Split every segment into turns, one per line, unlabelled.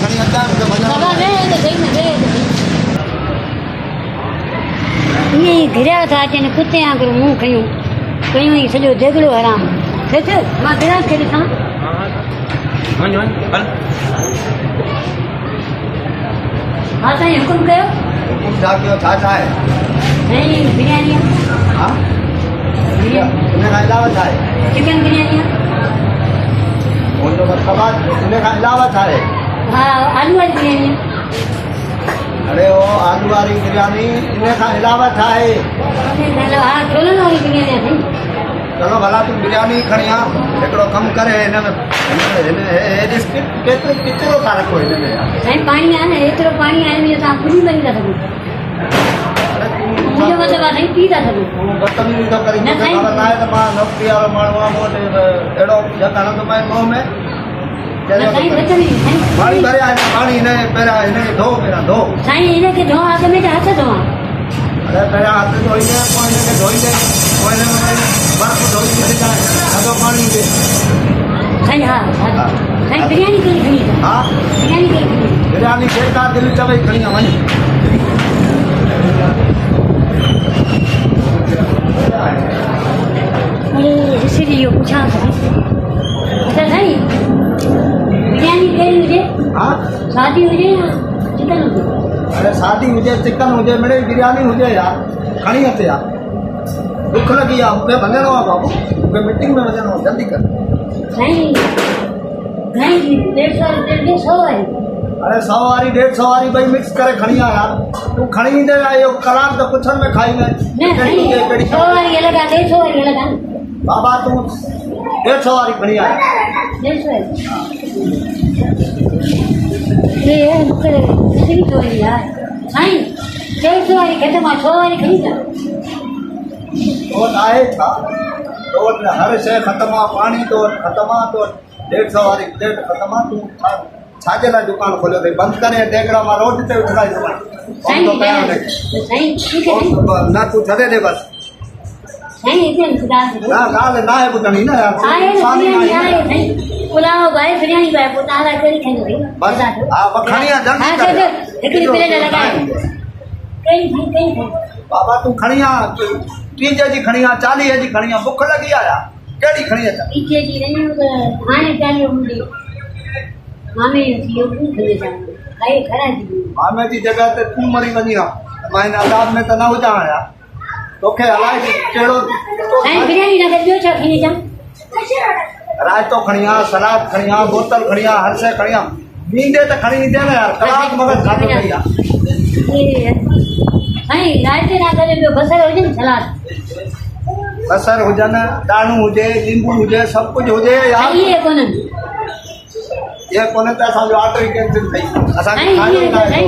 खणी अचा मूंखे
बाबा
वञणो
वे तो सही में वे ये गिरा था जने कुत्ते आंगुर मुंह खयूं कयूं ही सॼो देगड़ो हराम सच मां गिरा के ॾिसां
वञ वञ हल
हा साईं हुकुम कयो
हुकुम छा कयो छा छा आहे
नहीं बिरयानी
हा हिन खां अलावा छा आहे
चिकन बिरयानी
हुनजो मतिलबु आहे हिन खां अलावा छा आहे
हाँ आलू वाली बिरयानी
अरे ओ आलू वारी बिरयानी इन खां अलावा छा आहे
हाँ छोलनि वाली बिरयानी है
चलो भला तूं बिरयानी खणी आ हिकिड़ो कमु करे हिन में केतिरो था रखो हिन में
साईं पाणी आहे न एतिरो पाणी आहे जो तव्हां खुली बनी था सघो मुंहिंजो मतिलबु आहे साईं पी था सघो
तूं बदतमीज़ी थो करीं मूंखे ख़बर न आहे त मां नौकरी वारो माण्हू आहियां मूं वटि अहिड़ो जॻह हलंदो मां मुंहं में
साईं बदतमीज़ी साईं
पाणी भरिया हिन पाणी हिन पहिरियां हिनखे धो पहिरियां धो
साईं हिनखे धोआ अॻ में त हथ धोआ
अरे पहिरियां हथ धोईंदे पोइ हिनखे धोईंदे पोइ हिन में बर्फ़ धोई छॾींदा थधो पाणी ॾे
साईं हा साईं बिरयानी कहिड़ी खणी
हा
बिरयानी कहिड़ी खणी
बिरयानी जेका दिलि चवई खणी आ वञ
अरे इसलिए इहो पुछां थी अच्छा साईं बिरयानी कहिड़ी हुजे
हा
सादी हुजे या चिकन हुजे
अरे सादी हुजे चिकन हुजे मिड़े बिरयानी हुजे यार खणी अचे यार बुख लगी आहे मूंखे वञिणो आहे बाबू मूंखे मीटिंग में वञिणो आहे जल्दी कर
साईं घणी 150 रुपये 100 आहे
अरे 100 वारी 150 वारी ॿई मिक्स करे खणी आ यार तूं खणी ईंदे इहो कलाक त पुछण में खाई में
न साईं 100 वारी अलॻि आहे 150 वारी अलॻि आहे
बाबा तूं 150 वारी खणी आ
150 ये मूंखे ॾिसणी थो वञे यार साईं 150 वारी घटि मां 100 वारी खणी था
तो आहे छा तो वटि हर शइ ख़तमु आहे पाणी तो वटि ख़तमु आहे तो 150 वारी प्लेट ख़तमु आहे तूं छाजे लाइ दुकान खोलियो अथई बंदि करे टेकड़ा मां रोड ते उठाई
साईं ठीक है
न तूं छॾे ॾे बसि
साईं हिते इंतज़ार करो
न ॻाल्हि न आहे ॿुधणी न यार
आहे बिरयानी आहे साईं पुलाव भाई बिरयानी भाई पोइ तव्हां लाइ कहिड़ी खणी वई
बसि हा खणी आ
हा
जल्दी कर
हिकिड़ी प्लेट लॻाए कहिड़ी
बाबा तूं खणी आ 30 जी खणी आ 40 जी खणी आ बुख लॻी आ यार कहिड़ी खणी अचां
30 जी नहीं हाणे 40 हूंदी मामे थी खणी अचां खाई खड़ा थी
मामे जी जॻह ते तूं मरी वञी आ मां हिन आज़ाद में त न हुजां यार तोखे हलाए कहिड़ो
साईं बिरयानी न ॿियो छा खणी अचां
रायतो खणी आ सलाद खणी आ बोतल खणी आ हर शइ खणी आ नींदे त खणी ईंदे न यार कलाक मगज खाधो कई आ
साईं रायते ना करे ॿियो बसर हुजे न सलाद
बसर हुजनि ॾाणू हुजे नींबू हुजे सभु कुझु हुजे यार
इहे कोन्हनि
ये कोन्हे त असांजो ऑर्डर ई कैंसिल थी असांखे
साईं
खाइणो
इहे
न आहे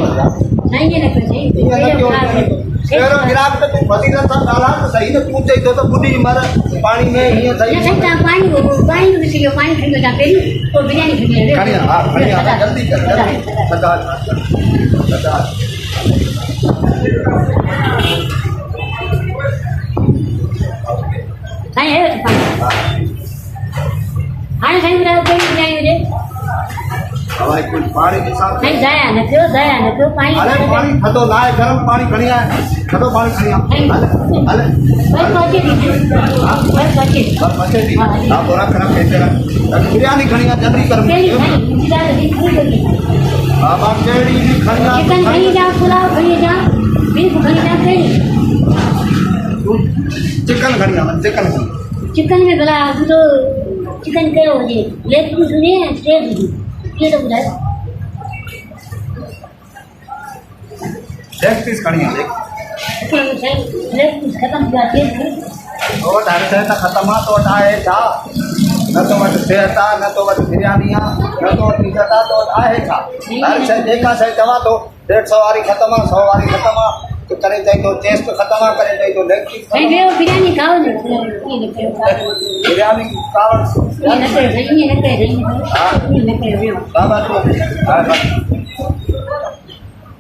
साईं इहे न कयो साईं
पहिरियों गिराक त तूं फज़ीलत सां ॻाल्हाए त सही न तूं चई थो त ॿुधी मर पाणी में हीअं
न
सही
साईं तव्हां पाणी विझी ॾियो पाणी खणी वञा पहिरीं पोइ बिरयानी खणी
खणी आ हा खणी आ जल्दी कर जल्दी बता
साईं आयो पाणी हाणे साईं ॿुधायो कहिड़ी बिरयानी हुजे
हवाई कुझु पाणी ॾिसां
साईं ज़ाया न कयो पाणी
अरे पाणी थधो लाहे गरम पाणी खणी आ थधो पाणी खणी आ हले
बस पहुची थी बस पहुची
बस अचे थी हा पोइ रख हिते रख बिरयानी खणी आ जल्दी कर
कहिड़ी साईं
बाबा कहिड़ी बि खणी आ
चिकन खणी जा पुलाव खणी जा बीफ खणी जा कहिड़ी
चिकन खणी आ
चिकन में भला तो चिकन कहिड़ो हुजे लेग पीस हुजे या स्टेक हुजे इहो त ॿुधायो
लेग पीस खणी आ
लेग पीस ख़तमु थी वियो आहे
तो वटि हर शइ त ख़तमु आहे तो वटि आहे छा न तो वटि सिहत आहे न तो वटि बिरयानी आहे न तो वटि इज़त आहे तो वटि आहे छा हर शइ जेका शइ चवां थो 150 वारी ख़तमु आहे 100 वारी ख़तमु आहे तो करे चई तो चेस्ट ख़तमु आहे करे चई तो लेग पीस
साईं ॿियो बिरयानी खाओ न
बिरयानी चावल
ईअं न कयो साईं ईअं न कयो
हा
ईअं न कयो ॿियो
बाबा तूं हा बस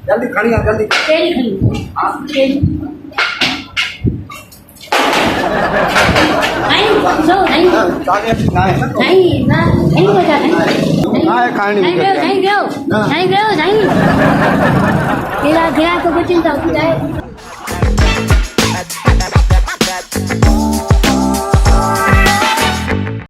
जल्दी खणी आ जल्दी
कहिड़ी खणी
हा
कहिड़ी साईं 500 साईं
तव्हांखे अची न आहे
साईं ना साईं को जा साईं
ना आहे खाइणी मूंखे
साईं गयो साईं गयो साईं केला गया तो कुछ नहीं था